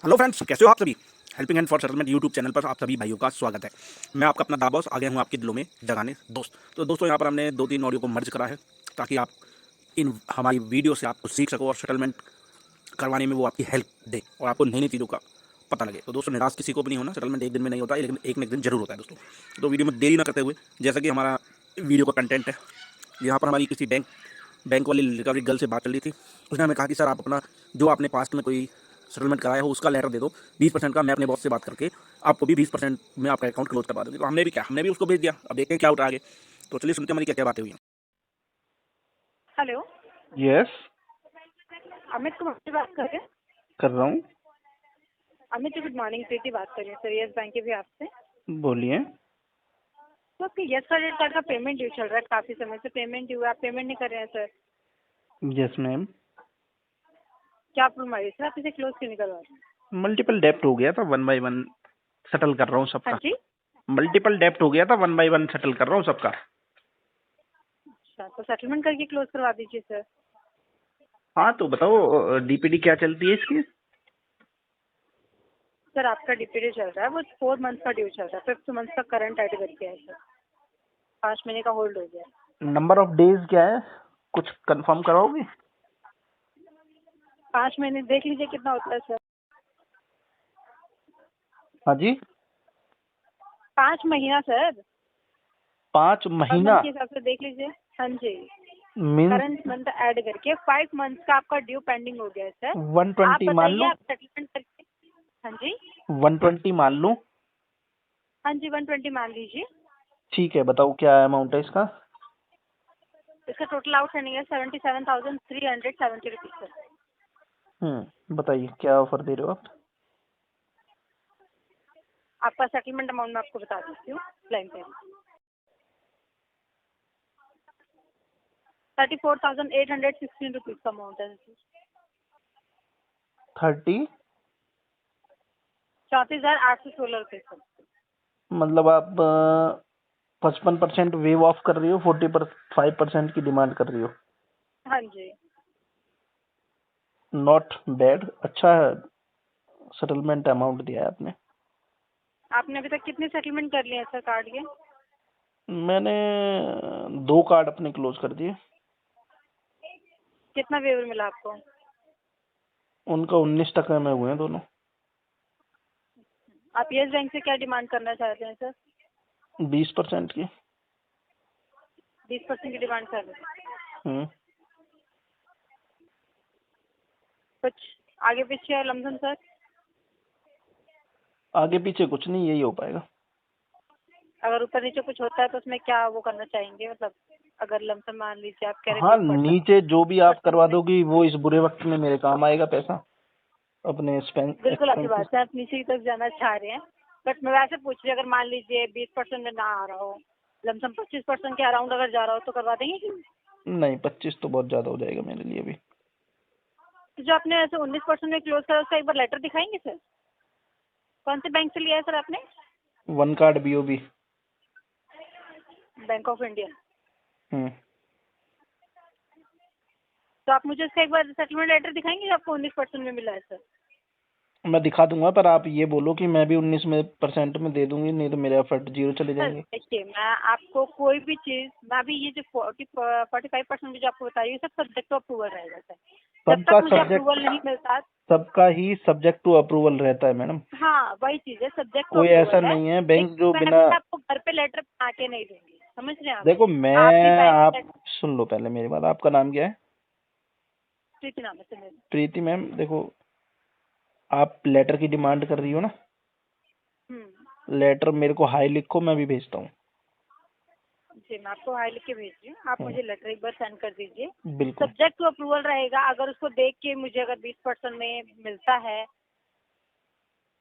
Hello friends, कैसे हो आप सभी। Helping hand for settlement YouTube channel पर आप सभी भाइयों का स्वागत है। मैं आपका अपना दाबॉस आ गया हूँ आपके दिलों में जगाने दोस्त। तो दोस्तों, यहाँ पर हमने 2-3 ऑडियो को मर्ज करा है ताकि आप इन हमारी वीडियो से आप कुछ सीख सको और सेटलमेंट करवाने में वो आपकी हेल्प दे और आपको नई नई चीज़ों का पता लगे। तो दोस्तों, निराश किसी को भी नहीं होना, सेटलमेंट एक दिन में नहीं होता है, लेकिन एक न एक दिन जरूर होता है दोस्तों। तो वीडियो में देरी ना करते हुए, जैसा कि हमारा वीडियो का कंटेंट है, यहाँ पर हमारी किसी बैंक वाली रिकवरी गर्ल से बात चल रही थी। उसने हमें कहा कि सर, आप अपना जो आपने पास्ट में कोई सेटलमेंट कराया हो उसका लेटर दे दो 20% का। मैं अपने बॉस से बात करके आपको भी 20% में आपका अकाउंट क्लोज करवा दूँगी। तो हमने भी उसको भेज दिया। अब देखते हैं क्या होता है आगे। तो चलिए सुनते हैं हमारी क्या क्या बातें हुई हैं। हेलो, यस, अमित कुमार से बात कर रहे हैं। कर रहा हूँ। Amit ji, good morning. प्रीति बात कर रही है सर, यस बैंक के भी आपसे। बोलिए। तो आपके यस क्रेडिट कार्ड का पेमेंट ड्यू चल रहा है, काफी समय से पेमेंट ड्यू है, आप पेमेंट नहीं कर रहे हैं सर। Yes ma'am. क्या प्रॉब्लम आई सर, आप इसे क्लोज क्यों नहीं करवा रहे हैं? मल्टीपल डेप्ट हो गया था, 1 बाय 1 सेटल कर रहा हूँ हाँ सबका। जी। मल्टीपल डेप्ट हो गया था, 1 बाय 1 सेटल कर रहा हूँ सबका। अच्छा, तो सेटलमेंट करके क्लोज करवा दीजिए सर। हाँ तो बताओ, डीपीडी क्या चलती है इसकी? सर, आपका डीपीडी चल रहा है, वो 4 मंथ का ड्यू चल रहा है, 5th मंथ का करंट ऐड करके है सर। 5 महीने का होल्ड हो गया है। नंबर ऑफ डेज क्या है, कुछ कंफर्म कराओगे? 5 महीने देख लीजिए कितना होता है सर। हाँ जी, 5 महीना सर, 5 पर मंथ महीना के हिसाब से देख लीजिए। हाँ जी, मीन्स करंट मंथ ऐड करके 5 मंथ का आपका ड्यू पेंडिंग हो गया है सर। आप 120 मान बताइए, लूँ? आप सेटलमेंट करके। हाँ जी। 120 मान लूँ? हाँ जी, 120 मान लीजिए। ठीक है, बताओ क्या अमाउंट है इसका? इसका टोटल आउटस्टैंडिंग है 77,370 रुपीज सर। बताइए क्या ऑफर दे रहे हो आप? आपका सेटलमेंट अमाउंट मैं आपको बता देती हूँ लाइन पे। 34,816 रुपीज का अमाउंट है। 30 34,816 रुपीज सर। मतलब आप 55% वेव ऑफ कर रही हो, 45% की डिमांड कर रही हो। हाँ जी। नॉट बैड, अच्छा है। सेटलमेंट अमाउंट दिया है आपने। आपने अभी तक कितने सेटलमेंट कर लिए हैं सर कार्ड के? मैंने 2 कार्ड अपने क्लोज कर दिए। कितना वेवर मिला आपको? उनका 19% में हुए हैं दोनों। आप येस बैंक से क्या डिमांड करना चाहते हैं सर? 20% की। 20% की डिमांड कर रहे हैं। हम्म कुछ आगे पीछे लमसम सर? आगे पीछे कुछ नहीं, यही हो पाएगा। अगर ऊपर नीचे कुछ होता है तो उसमें क्या वो करना चाहेंगे, मतलब अगर लमसम मान लीजिए आप कह रहे हाँ, 20%। नीचे जो भी आप 20% करवा में दोगी वो इस बुरे वक्त में मेरे काम आएगा पैसा, अपने बिल्कुल आपकी एक्सपेंसेस। बात है, आप नीचे की तरफ जाना चाह रहे हैं। बट मैं वैसे पूछ रही हूँ, अगर मान लीजिए 20% में ना आ रहा हो, लमसम 25% के अराउंड अगर जा रहा हो तो करवा देंगे कि नहीं? नहीं, 25 तो बहुत ज्यादा हो जाएगा मेरे लिए भी। तो जो आपने ऐसे 19% में क्लोज करा उसका एक बार लेटर दिखाएंगे सर? कौन से बैंक से लिया है सर आपने? 1 card BOB. Bank of India. हम्म तो आप मुझे इसका एक बार सेटलमेंट लेटर दिखाएंगे जो आपको 19% में मिला है सर? मैं दिखा दूंगा, पर आप ये बोलो कि मैं भी 19% में दे दूंगी, नहीं तो मेरे एफर्ट 0 चले सर जाएंगे। देखिए, मैं आपको कोई भी चीज़, मैं भी ये जो 45% जो आपको बता रही हूँ सब सब्जेक्ट टू अप्रूवल रहेगा सर। जब सबका तक मुझे सब्जेक्ट अप्रूवल नहीं मिलता। सबका ही सब्जेक्ट टू अप्रूवल रहता है मैडम। हाँ, वही चीज़ है, सब्जेक्ट टू कोई ऐसा अप्रूवल है। नहीं है बैंक जो लेकिन मैं बिना। अभी आपको घर पे लेटर बना के नहीं दूंगी, समझ रहे हैं आप? देखो आप भी मैं, बैंक आप सुन लो पहले मेरी बात। आपका नाम क्या है? प्रीति नाम है सर मेरा। प्रीति मैम, देखो आप लेटर की डिमांड कर रही हो ना, लेटर मेरे को हाई लिखो, मैं भी भेजता हूँ। जी, मैं आपको हाई लिख के भेज रही हूँ, आप मुझे लेटर एक बार सेंड कर दीजिए। बिल्कुल। सब्जेक्ट टू अप्रूवल रहेगा, अगर उसको देख के मुझे अगर 20% में मिलता है,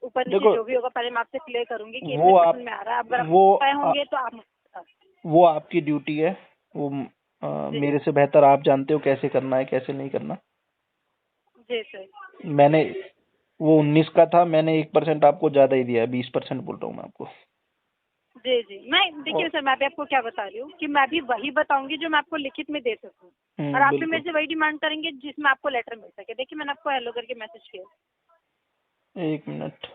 ऊपर नीचे देखो जो भी होगा पहले मैं आपसे क्लियर करूंगी कि वो 19% आप में आ रहा है। अगर आप वो पाए होंगे तो आप मुझे बता वो आपकी ड्यूटी है। वो जी। मेरे से बेहतर आप जानते हो कैसे करना है कैसे नहीं करना। जी सर। मैंने वो 19 का था, मैंने 1% आपको ज्यादा ही दिया है, 20% बोल रहा हूँ मैं आपको। जी जी, मैं देखिए और सर, मैं भी आपको क्या बता रही हूँ कि मैं भी वही बताऊंगी जो मैं आपको लिखित में दे सकूँ, और आप भी बिल्कुल। मेरे से वही डिमांड करेंगे जिसमें आपको लेटर मिल सके। देखिए, मैंने आपको हेलो करके मैसेज किया। एक मिनट।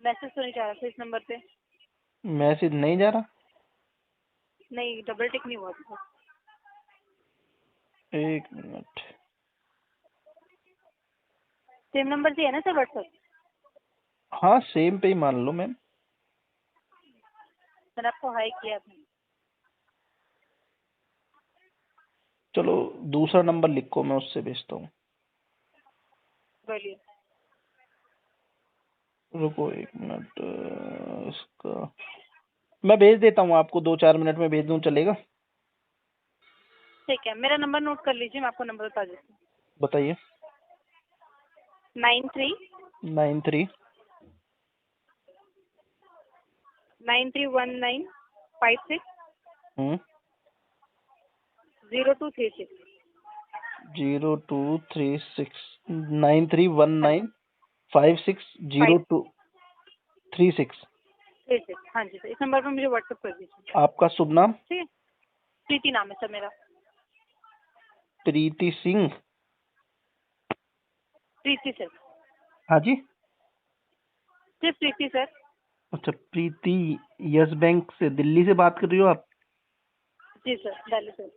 मैसेज तो नहीं जा रहा था इस नंबर पे। मैसेज नहीं जा रहा। नहीं, डबल टिक नहीं हुआ था। एक मिनट। सेम नंबर से है ना सर व्हाट्सएप? हाँ सेम पे ही मान लो मैम। मैंने आपको हाई किया था। चलो दूसरा नंबर लिखो, मैं उससे भेजता हूँ। बोलिए। रुको एक मिनट, इसका मैं भेज देता हूँ आपको, 2-4 मिनट में भेज दूँ, चलेगा? ठीक है, मेरा नंबर नोट कर लीजिए, मैं आपको नंबर बता देती हूँ। बताइए। 93 93 9319 56 हम्म 0236। 0236 हाँ 9319 जी, 560236। 36। हाँ जी सर, इस नंबर पर मुझे व्हाट्सएप कर दीजिए। आपका शुभ नाम? ठीक है, प्रीति नाम है सर मेरा। प्रीति सिंह। प्रीति सर, हाँ जी। सिर्फ प्रीति सर। अच्छा प्रीति, यस बैंक से दिल्ली से बात कर रही हो आप? जी सर, डालिए सर।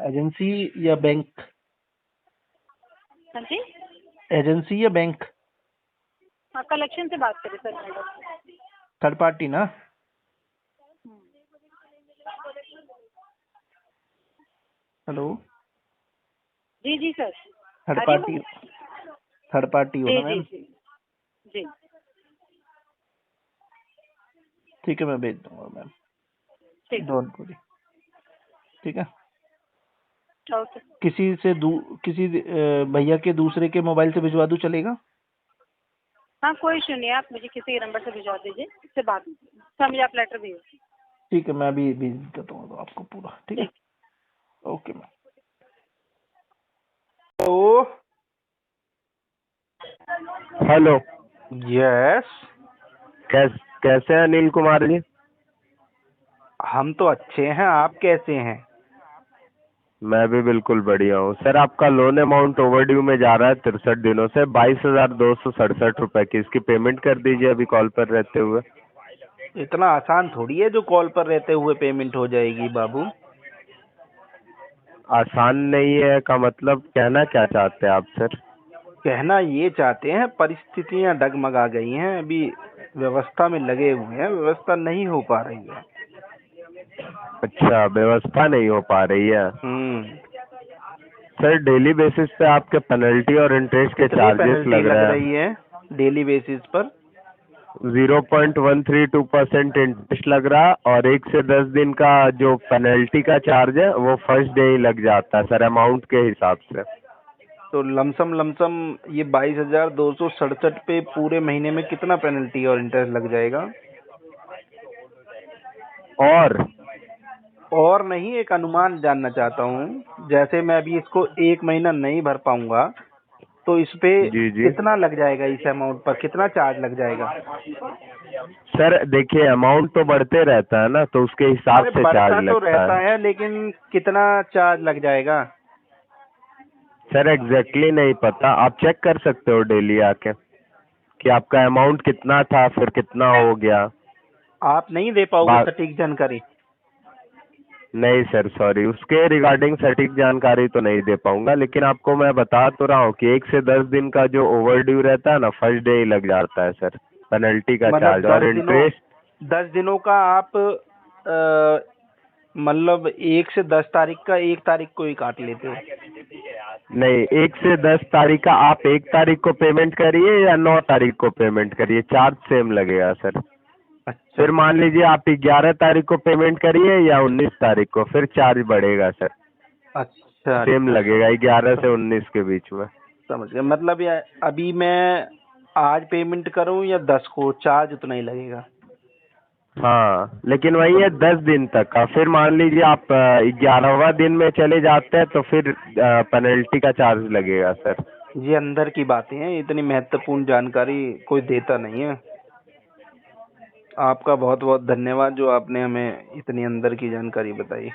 एजेंसी या बैंक? हाँ जी, एजेंसी या बैंक? हाँ कलेक्शन से बात करें सर मैडम। थर्ड पार्टी ना? हेलो। जी जी सर। थर्ड आ रही पार्टी, हूँ। थर्ड पार्टी हो जी ना जी मैम? जी जी। ठीक है मैं भेज दूंगा मैम, ठीक है, डोंट वरी। ठीक है। ओके। किसी भैया के दूसरे के मोबाइल से भिजवा दूं, चलेगा? हाँ कोई इशू नहीं है, आप मुझे किसी नंबर से भिजवा दीजिए, इससे बात सर, मुझे आप लेटर भेजिए। ठीक है मैं अभी भेज देता हूँ तो आपको पूरा। ठीक है, ठीक। Okay ma'am. तो हेलो। यस, कैसे हैं अनिल कुमार जी? हम तो अच्छे हैं, आप कैसे हैं? मैं भी बिल्कुल बढ़िया हूँ सर। आपका लोन अमाउंट ओवरड्यू में जा रहा है 63 दिनों से 22,267 रुपए की। इसकी पेमेंट कर दीजिए अभी कॉल पर रहते हुए। इतना आसान थोड़ी है जो कॉल पर रहते हुए पेमेंट हो जाएगी बाबू। आसान नहीं है का मतलब कहना क्या चाहते हैं आप सर? कहना ये चाहते हैं, परिस्थितियां डगमगा गई हैं, अभी व्यवस्था में लगे हुए हैं, व्यवस्था नहीं हो पा रही है। अच्छा, व्यवस्था नहीं हो पा रही है हम्म। सर। डेली बेसिस पे आपके पेनल्टी और इंटरेस्ट के कितनी चार्जेस पेनल्टी लग लग रहे रही है डेली बेसिस पर? 0.132% इंटरेस्ट लग रहा, और 1 से 10 दिन का जो पेनल्टी का चार्ज है वो फर्स्ट डे ही लग जाता है सर, अमाउंट के हिसाब से। तो लमसम ये 22,267 पे पूरे महीने में कितना पेनल्टी और इंटरेस्ट लग जाएगा? और नहीं, एक अनुमान जानना चाहता हूँ। जैसे मैं अभी इसको 1 महीना नहीं भर पाऊंगा तो इस पे जी जी कितना लग जाएगा, इस अमाउंट पर कितना चार्ज लग जाएगा? सर, देखिए अमाउंट तो बढ़ते रहता है ना, तो उसके हिसाब अरे से बढ़ता चार्ज तो लगता रहता है है, लेकिन कितना चार्ज लग जाएगा? सर। एग्जैक्टली नहीं पता, आप चेक कर सकते हो डेली आके कि आपका अमाउंट कितना था फिर कितना हो गया। आप नहीं दे पाओगे बात सटीक जानकारी? नहीं सर, सॉरी, उसके रिगार्डिंग सटीक जानकारी तो नहीं दे पाऊंगा, लेकिन आपको मैं बता तो रहा हूँ कि 1 से 10 दिन का जो ओवरड्यू रहता है ना, फर्स्ट डे ही लग जाता है सर, पेनल्टी का मतलब चार्ज और इंटरेस्ट। 10 दिनों का आप मतलब 1 से 10 तारीख का 1 तारीख को ही काट लेते हो? नहीं, 1 से 10 तारीख का आप 1 तारीख को पेमेंट करिए या 9 तारीख को पेमेंट करिए, चार्ज सेम लगेगा सर। अच्छा फिर मान लीजिए आप 11 तारीख को पेमेंट करिए या 19 तारीख को, फिर चार्ज बढ़ेगा सर। अच्छा सेम अच्छा। लगेगा 11 से 19 के बीच में। समझ गया, मतलब ये अभी मैं आज पेमेंट करूं या 10 को, चार्ज उतना ही लगेगा? हाँ, लेकिन वही है 10 दिन तक का। फिर मान लीजिए आप 11वां दिन में चले जाते हैं तो फिर पेनल्टी का चार्ज लगेगा सर। ये अंदर की बातें हैं, इतनी महत्वपूर्ण जानकारी कोई देता नहीं है। आपका बहुत बहुत धन्यवाद जो आपने हमें इतनी अंदर की जानकारी बताई।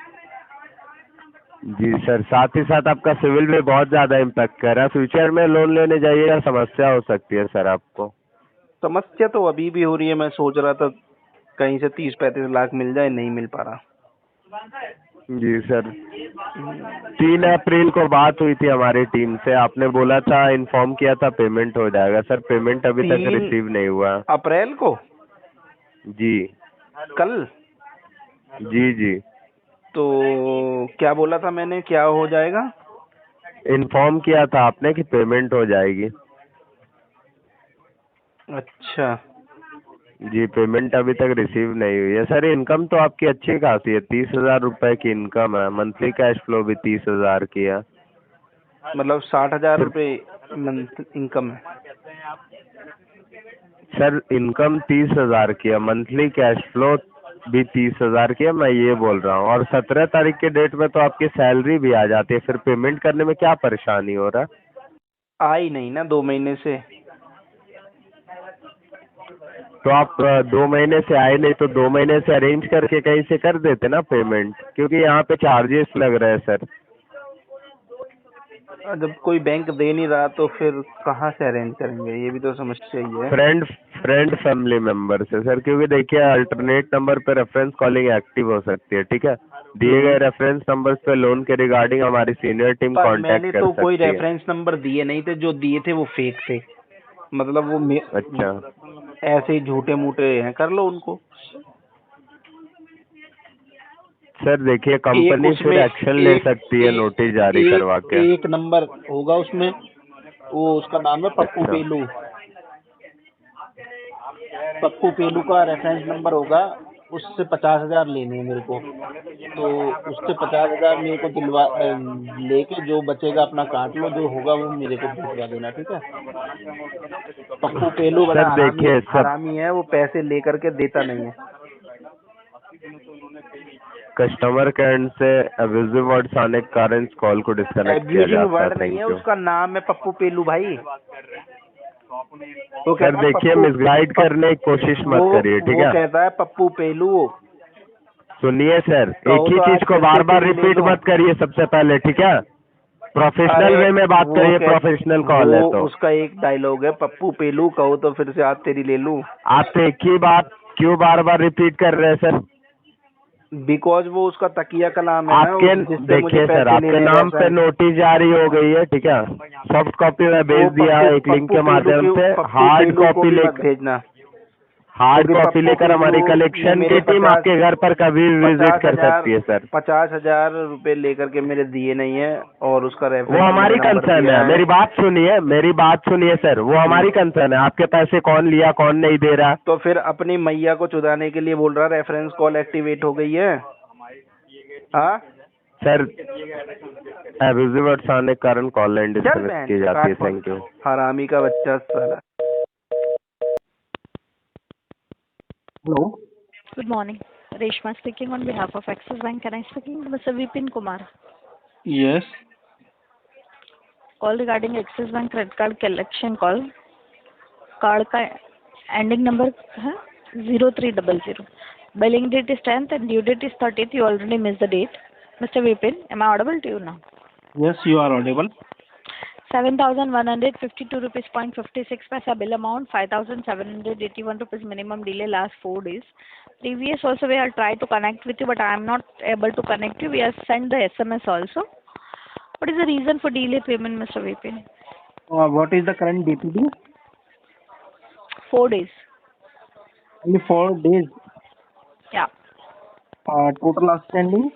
जी सर, साथ ही साथ आपका सिविल भी बहुत ज़्यादा इम्पैक्ट कर रहा है। फ्यूचर में लोन लेने जाइएगा समस्या हो सकती है सर आपको। समस्या तो अभी भी हो रही है। मैं सोच रहा था कहीं से 30-35 लाख मिल जाए, नहीं मिल पा रहा। जी सर, 3 अप्रैल को बात हुई थी हमारी टीम से, आपने बोला था इन्फॉर्म किया था पेमेंट हो जाएगा। सर पेमेंट अभी तक 3 रिसीव नहीं हुआ। अप्रैल को? जी कल? जी जी, तो क्या बोला था मैंने, क्या हो जाएगा? इन्फॉर्म किया था आपने कि पेमेंट हो जाएगी। अच्छा। जी, पेमेंट अभी तक रिसीव नहीं हुई है सर। इनकम तो आपकी अच्छी खासी है, 30,000 रुपए की इनकम है। मंथली कैश फ्लो भी 30,000 की है। मतलब 60,000 सर रुपये मंथ इनकम है? सर इनकम 30,000 की है, मंथली कैश फ्लो भी 30,000 की है, मैं ये बोल रहा हूँ। और 17 तारीख के डेट में तो आपकी सैलरी भी आ जाती है, फिर पेमेंट करने में क्या परेशानी हो रहा है? आई नहीं ना 2 महीने से। तो आप 2 महीने से आए नहीं तो 2 महीने से अरेंज करके कहीं से कर देते ना पेमेंट, क्योंकि यहाँ पे चार्जेस लग रहे हैं सर। जब कोई बैंक दे नहीं रहा तो फिर कहाँ से अरेंज करेंगे, ये भी तो समस्या ही है। फ्रेंड फैमिली मेंबर से सर, क्योंकि देखिए अल्टरनेट नंबर पे रेफरेंस कॉलिंग एक्टिव हो सकती है, ठीक है। दिए गए रेफरेंस नंबर्स पे लोन के रिगार्डिंग हमारी सीनियर टीम पर मैंने कांटेक्ट कर तो कोई सकती है। रेफरेंस नंबर दिए नहीं थे, जो दिए थे वो फेक थे। मतलब वो अच्छा ऐसे ही झूठे मूठे हैं, कर लो उनको। सर, देखिए एक कंपनी फिर उसमें एक्शन ले सकती है नोटिस जारी करवा के। एक नंबर होगा उसमें, वो उसका नाम है पप्पू अच्छा पेलू। पप्पू पेलू का रेफरेंस नंबर होगा, उससे 50,000 लेने हैं मेरे को। तो उससे 50,000 मेरे को लेके जो बचेगा अपना काट लो, जो होगा वो मेरे को भिजवा देना, ठीक है। पप्पू पेलू बड़ा सर, हरामी देखिए सब हरामी है, वो पैसे लेकर के देता नहीं है। कस्टमर केयर से अब्यूजिव वर्ड्स आने के कारण इस कॉल को डिस्कनेक्ट किया एब्यूजिंग जाता है। वर्ड नहीं है, थैंक यू उसका नाम है पप्पू पेलू भाई। वो सर। कहता है देखिए मिसगाइड करने की कोशिश मत करिए, ठीक वो है। कहता है पप्पू पेलू। सुनिए सर, कहो एक ही तो आज चीज को फिर बार से बार तेरी ले रिपीट लूं। मत करिए सबसे पहले, ठीक है। प्रोफेशनल अरे वे में बात करिए, प्रोफेशनल कॉल है वो तो। उसका एक डायलॉग है, पप्पू पेलू, कहो तो फिर से आज तेरी ले लूं। आप एक ही बात क्यों बार बार रिपीट कर रहे हैं सर? बिकॉज वो उसका तकिया का नाम है ना, आपके जिससे मुझे देखिए सर, पैसे आपके लेने नाम पे रेफरेंस। नोटिस जारी हो गई है, ठीक है। सॉफ्ट कॉपी में वो भेज दिया है एक लिंक के माध्यम से। पप्पू पेलू को भी मत भेजना, हार्ड क्योंकि कॉपी पप्पू लेकर हमारी पेलू ने कलेक्शन मेरे की टीम आपके घर पर कभी भी विजिट कर सकती है सर। 50,000 रुपए लेकर के मेरे दिए नहीं है, और उसका वो रेफरेंस हमारी नंबर कंसर्न दिया है, है। मेरी बात सुनिए सर, वो हमारी कंसर्न है। आपके पैसे कौन लिया कौन नहीं दे रहा। तो फिर अपनी मैया को चुदाने के लिए बोल रहा रेफरेंस कॉल एक्टिवेट हो गई है। हाँ सर, अब्यूजिव वर्ड्स आने के कारण कॉल लाइन चल डिस्कनेक्ट बहन की चो, जाती है। काट फोन। Thank you. हरामी का बच्चा साला। Hello. Good morning. Reshma speaking on behalf of Axis Bank. Can I speaking to Mr. Vipin Kumar? Yes. Call regarding Axis Bank credit card collection call. Card का एंडिंग नंबर है 0300. Billing date is 10th and due date is 30th. You already missed the date. Mr. Vipin, am I audible to you now? Yes you are audible. 7,152 rupees 56 paisa bill amount, 5,781 rupees minimum delay last 4 days. Previous also we have tried to connect with you, but I am not able to connect you. We have sent the SMS also. What is the reason for delay payment, Mr. Vipin? What is the current DPD? 4 days. Only 4 days. Yeah. Total outstanding?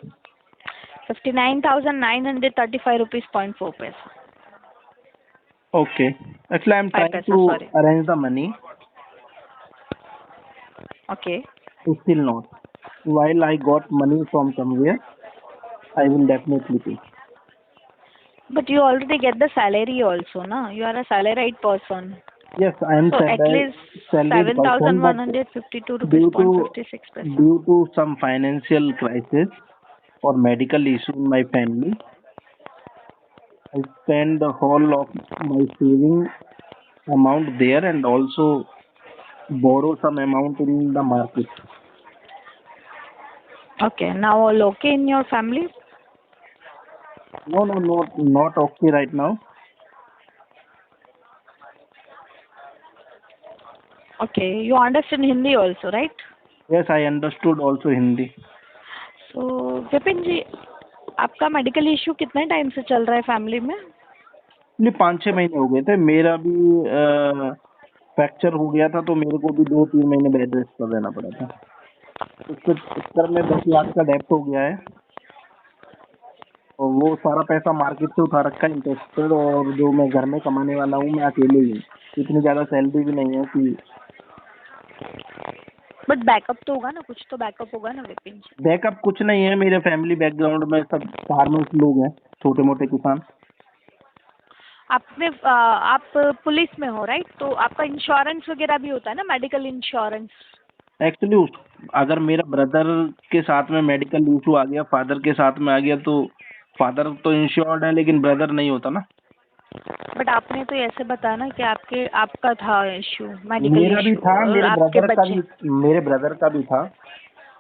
59,935 rupees 4 paisa. Okay. Actually, I'm trying to arrange the money. Okay. Still not. While I got money from somewhere, I will definitely pay. But you already get the salary also, na? You are a salaried person. Yes, I am So at least salaried person, but 7,152 rupees 56 paisa. due to some financial crisis or medical issue in my family, I spend the whole of my saving amount there and also borrow some amount in the market. Okay. Now all okay in your family? No, not okay right now. Okay, you understand Hindi also, right? Yes, I understood also Hindi. So Vipin ji, आपका medical issue कितने time से चल रहा है family में? नहीं, 5-6 महीने हो गए थे। मेरा भी फ्रैक्चर हो गया था, तो मेरे को भी 2-3 महीने बेड रेस्ट पर रहना पड़ा था। उसके चक्कर में 10 लाख का डेप्ट हो गया है, और वो सारा पैसा मार्केट से उठा रखा है इंटरेस्टेड, और जो मैं घर में कमाने वाला हूँ, मैं अकेले ही हूँ। इतनी ज्यादा सैलरी भी नहीं है कि बट बैकअप तो होगा ना, कुछ तो बैकअप होगा ना विपिन जी। बैकअप कुछ नहीं है। मेरे फैमिली बैकग्राउंड में सब फार्मर्स लोग हैं, छोटे मोटे किसान। आप पुलिस में हो राइट, तो आपका इंश्योरेंस वगैरह भी होता है ना, मेडिकल इंश्योरेंस? एक्चुअली अगर मेरा ब्रदर के साथ में मेडिकल इशू आ गया, फादर के साथ में आ गया, तो फादर तो इंश्योर्ड है, लेकिन ब्रदर नहीं होता ना। बट आपने तो ऐसे बताया ना कि आपका था इशू, मेडिकल मेरा भी इशू, था, और मेरे आपके ब्रदर का बच्चे। भी, मेरे ब्रदर का भी था।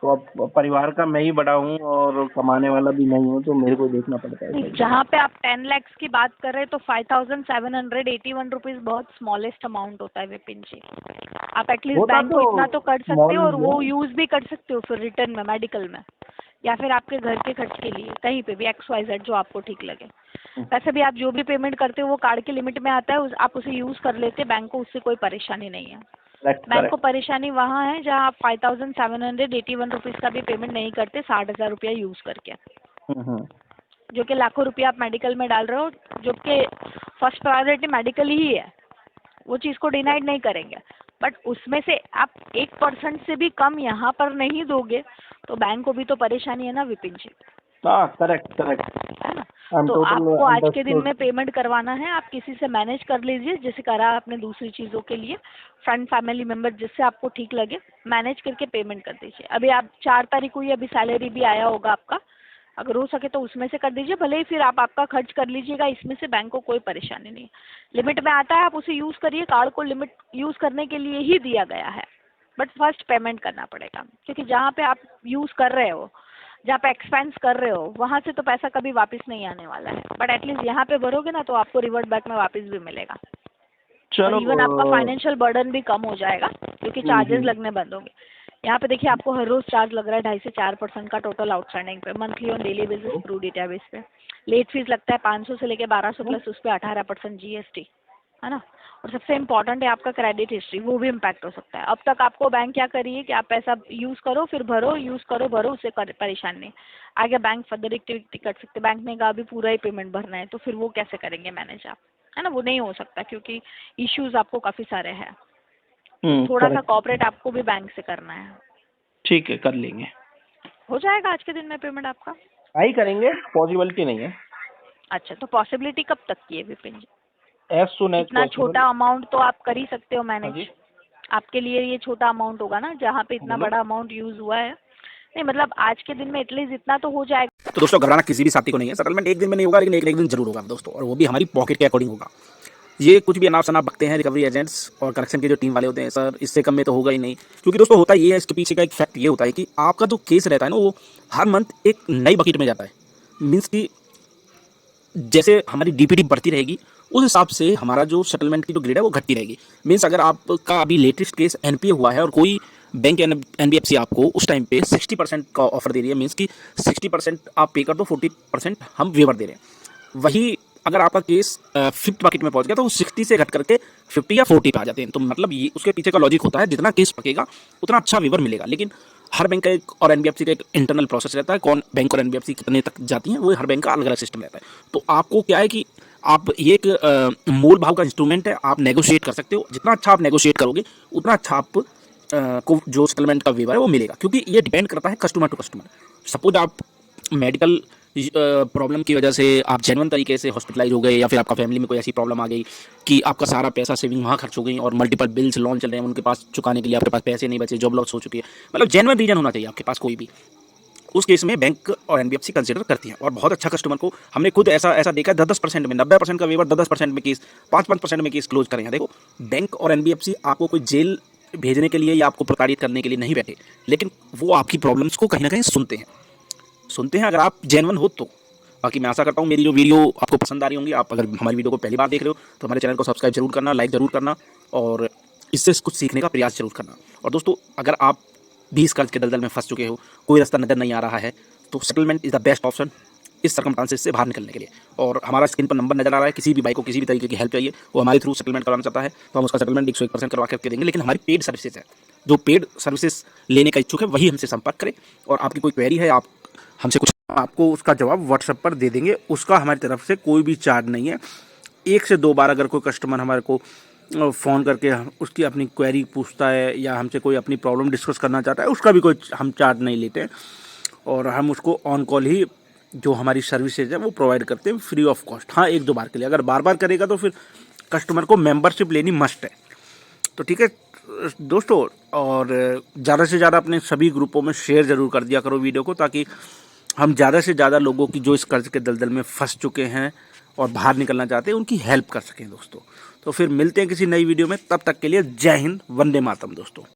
तो अब परिवार का मैं ही बड़ा हूँ, और कमाने वाला भी नहीं हूँ, तो मेरे को देखना पड़ता है नहीं, सब। जहाँ पे आप 10 lakhs की बात कर रहे हैं तो 5,781 रुपीज बहुत स्मॉलेस्ट अमाउंट होता है विपिन जी। आप एटलीस्ट होता बैंक को तो इतना तो कर सकते small हो, और ही वो है। यूज भी कर सकते हो फिर रिटर्न में मेडिकल में, या फिर आपके घर के खर्च के लिए कहीं पे भी XYZ जो आपको ठीक लगे। वैसे भी आप जो भी पेमेंट करते हो वो कार्ड के लिमिट में आता है, आप उसे यूज कर लेते, बैंक को उससे कोई परेशानी नहीं है। करेक्ट बैंक को करेक्ट। परेशानी वहाँ है जहाँ आप 5,781 रुपीज का भी पेमेंट नहीं करते 60,000 रुपया यूज करके, जो कि लाखों रुपया आप मेडिकल में डाल रहे हो, जो कि फर्स्ट प्रायोरिटी मेडिकल ही है, वो चीज़ को डिनाइड नहीं करेंगे। बट उसमें से आप 1% से भी कम यहाँ पर नहीं दोगे तो बैंक को भी तो परेशानी है ना विपिन जी, हाँ करेक्ट करेक्ट। है ना? I'm तो total आपको आज के दिन understood. में पेमेंट करवाना है, आप किसी से मैनेज कर लीजिए, जैसे करा आपने दूसरी चीज़ों के लिए, फ्रेंड फैमिली मेंबर जिससे आपको ठीक लगे, मैनेज करके पेमेंट कर दीजिए। अभी आप 4 तारीख को ही अभी सैलरी भी आया होगा आपका, अगर हो सके तो उसमें से कर दीजिए, भले ही फिर आप आपका खर्च कर लीजिएगा, इसमें से बैंक को कोई परेशानी नहीं। लिमिट में आता है, आप उसे यूज़ करिए, कार्ड को लिमिट यूज़ करने के लिए ही दिया गया है, बट फर्स्ट पेमेंट करना पड़ेगा, क्योंकि जहाँ पे आप यूज़ कर रहे हो, जहाँ पे एक्सपेंस कर रहे हो, वहाँ से तो पैसा कभी वापस नहीं आने वाला है, बट एटलीस्ट यहाँ पे भरोगे ना तो आपको रिवर्ट बैक में वापस भी मिलेगा। चलो और इवन आपका फाइनेंशियल बर्डन भी कम हो जाएगा, क्योंकि चार्जेस लगने बंद होंगे। यहाँ पे देखिए आपको हर रोज चार्ज लग रहा है 2.5 से 4% का टोटल आउटस्टैंडिंग पे, monthly on daily basis through data base पे। लेट फीस लगता है 500 से लेके 1200 प्लस उस पर 18% GST, है ना? और सबसे इम्पोर्टेंट है आपका क्रेडिट हिस्ट्री, वो भी इम्पैक्ट हो सकता है। अब तक आपको बैंक क्या करिए कि आप पैसा यूज़ करो फिर भरो, यूज़ करो भरो, उससे परेशान नहीं। आगे बैंक फर्दर एक्टिविटी कर सकते, बैंक ने कहा अभी पूरा ही पेमेंट भरना है, तो फिर वो कैसे करेंगे मैनेज आप, है ना? वो नहीं हो सकता, क्योंकि इश्यूज आपको काफ़ी सारे हैं। थोड़ा सा correct. कॉपरेट आपको भी बैंक से करना है। ठीक है, कर लेंगे। हो जाएगा आज के दिन में पेमेंट आपका? आई करेंगे, पॉसिबिलिटी नहीं है। अच्छा, तो पॉसिबिलिटी कब तक की है विपिन जी? एज सुन एज इतना छोटा अमाउंट तो आप कर ही सकते हो हाँ मैनेज, जी। आपके लिए ये छोटा अमाउंट होगा ना, जहाँ पे इतना बड़ा अमाउंट यूज हुआ है। नहीं मतलब आज के दिन में एटलीस्ट इतना तो हो जाएगा। तो दोस्तों घबराना किसी भी साथी को नहीं है, सेटलमेंट एक दिन में नहीं होगा, लेकिन एक दिन जरूर होगा दोस्तों, और वो भी हमारी पॉकेट के अकॉर्डिंग होगा। ये कुछ भी अनाप शनाप बकते हैं रिकवरी एजेंट्स और कलेक्शन के जो टीम वाले होते हैं, सर इससे कम में तो होगा ही नहीं, क्योंकि दोस्तों होता ये है, इसके पीछे का एक फैक्ट ये होता है कि आपका जो केस रहता है ना, वो हर मंथ एक नई बकेट में जाता है। मीन्स कि जैसे हमारी DPD बढ़ती रहेगी, उस हिसाब से हमारा जो सेटलमेंट की जो ग्रेड है वो घटती रहेगी। मीन्स अगर आपका अभी लेटेस्ट केस NPA हुआ है और कोई बैंक या NBFC आपको उस टाइम पे 60% का ऑफर दे रही है, मीन्स कि 60% आप पे कर दो, 40% हम वेवर दे रहे हैं। वही अगर आपका केस 5th बकेट में पहुंच गया तो वो 60 से घट करके 50 या 40 पे आ जाते हैं। तो मतलब ये उसके पीछे का लॉजिक होता है, जितना केस पकेगा उतना अच्छा वेवर मिलेगा। लेकिन हर बैंक का एक और NBFC का एक इंटरनल प्रोसेस रहता है, कौन बैंक और NBFC कितने तक जाती हैं, वो हर बैंक का अलग अलग सिस्टम रहता है। तो आपको क्या है कि आप ये एक मोल भाव का इंस्ट्रूमेंट है, आप नेगोशिएट कर सकते हो। जितना अच्छा आप नेगोशिएट करोगे उतना अच्छा आप को जो सेटलमेंट का वेवर है वो मिलेगा, क्योंकि ये डिपेंड करता है कस्टमर टू कस्टमर। सपोज आप मेडिकल प्रॉब्लम की वजह से आप जेन्युइन तरीके से हॉस्पिटलाइज हो गए, या फिर आपका फैमिली में कोई ऐसी प्रॉब्लम आ गई कि आपका सारा पैसा सेविंग वहाँ खर्च हो गई और मल्टीपल बिल्स लोन चल रहे हैं, उनके पास चुकाने के लिए आपके पास पैसे नहीं बचे, जॉब लॉस हो चुकी है, मतलब जेन्युइन रीजन होना चाहिए आपके पास कोई भी। उस केस में बैंक और NBFC कंसिडर करती है। और बहुत अच्छा कस्टमर को हमने खुद ऐसा देखा है, 10% में 90% का वेवर, 10% में केस, 5% में केस क्लोज करें। देखो बैंक और NBFC आपको कोई जेल भेजने के लिए या आपको प्रताड़ित करने के लिए नहीं बैठे, लेकिन वो आपकी प्रॉब्लम्स को कहीं ना कहीं सुनते हैं। अगर आप जेन्युइन हो तो बाकी मैं आशा करता हूँ मेरी जो वीडियो आपको पसंद आ रही होंगी। आप अगर हमारी वीडियो को पहली बार देख रहे हो तो हमारे चैनल को सब्सक्राइब जरूर करना, लाइक ज़रूर करना और इससे कुछ सीखने का प्रयास जरूर करना। और दोस्तों, अगर आप भी इस कर्ज के दलदल में फंस चुके हो, कोई रास्ता नज़र नहीं आ रहा है, तो settlement is the best option इस सर्कमस्टांसेस से बाहर निकलने के लिए। और हमारा स्क्रीन पर नंबर नजर आ रहा है, किसी भी भाई को किसी भी तरीके की हेल्प चाहिए, वो हमारे थ्रू सेटलमेंट कराना चाहता है तो हम उसका सेटलमेंट 101% करवा करके देंगे। लेकिन हमारी पेड सर्विसेज है, जो पेड सर्विसेज लेने का इच्छुक है वही हमसे संपर्क करें। और आपकी कोई क्वेरी है, आप हमसे कुछ, आपको उसका जवाब व्हाट्सएप पर दे देंगे। उसका हमारी तरफ से कोई भी चार्ज नहीं है। 1 से 2 बार अगर कोई कस्टमर हमारे को फ़ोन करके उसकी अपनी क्वेरी पूछता है या हमसे कोई अपनी प्रॉब्लम डिस्कस करना चाहता है, उसका भी कोई हम चार्ज नहीं लेते हैं। और हम उसको ऑन कॉल ही जो हमारी सर्विसेज है वो प्रोवाइड करते हैं फ्री ऑफ कॉस्ट। हाँ, 1-2 बार के लिए, अगर बार बार करेगा तो फिर कस्टमर को मेंबरशिप लेनी मस्ट है। तो ठीक है दोस्तों, और ज़्यादा से ज़्यादा अपने सभी ग्रुपों में शेयर ज़रूर कर दिया करो वीडियो को, ताकि हम ज़्यादा से ज़्यादा लोगों की जो इस कर्ज के दलदल में फंस चुके हैं और बाहर निकलना चाहते हैं उनकी हेल्प कर सकें दोस्तों। तो फिर मिलते हैं किसी नई वीडियो में, तब तक के लिए जय हिंद, वंदे मातरम दोस्तों।